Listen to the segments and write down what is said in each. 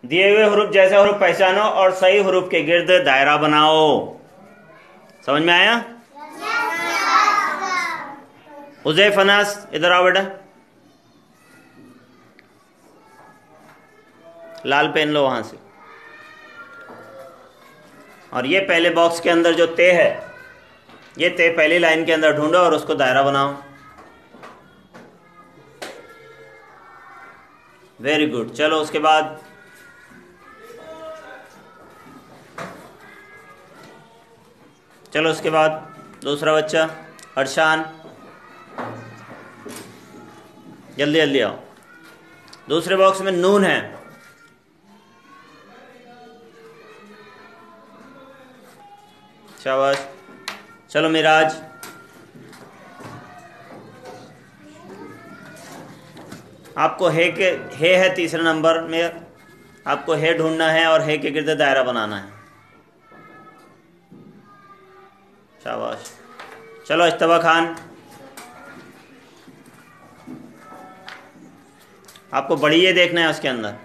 दिए हुए हरूफ जैसे हरूफ पहचानो और सही हरूफ के गिर्द दायरा बनाओ। समझ में आया? उज़ैफ अनास इधर आओ बेटा, लाल पेन लो वहां से। और ये पहले बॉक्स के अंदर जो ते है, ये ते पहली लाइन के अंदर ढूंढो और उसको दायरा बनाओ। Very good. चलो उसके बाद दूसरा बच्चा अरशान, जल्दी जल्दी आओ। दूसरे बॉक्स में नून है। शाबाश। चलो मिराज, आपको हे है तीसरे नंबर में, आपको हे ढूंढना है और हे के गिर्द दायरा बनाना है। शाबाश। चलो इज्तबा खान, आपको बड़ी ये देखना है उसके अंदर।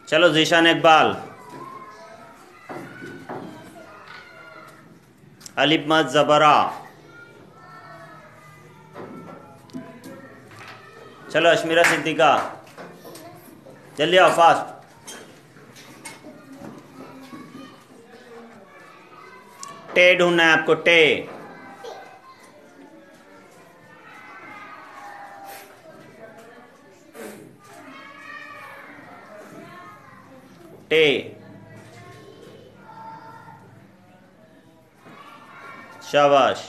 चलो ज़ीशान इकबाल, अलिफ मद ज़बरा। चलो अशमीरा सिद्दीका, जल्दी आओ फास्ट। टे ढूंढना है आपको, टे। टे। शाबाश।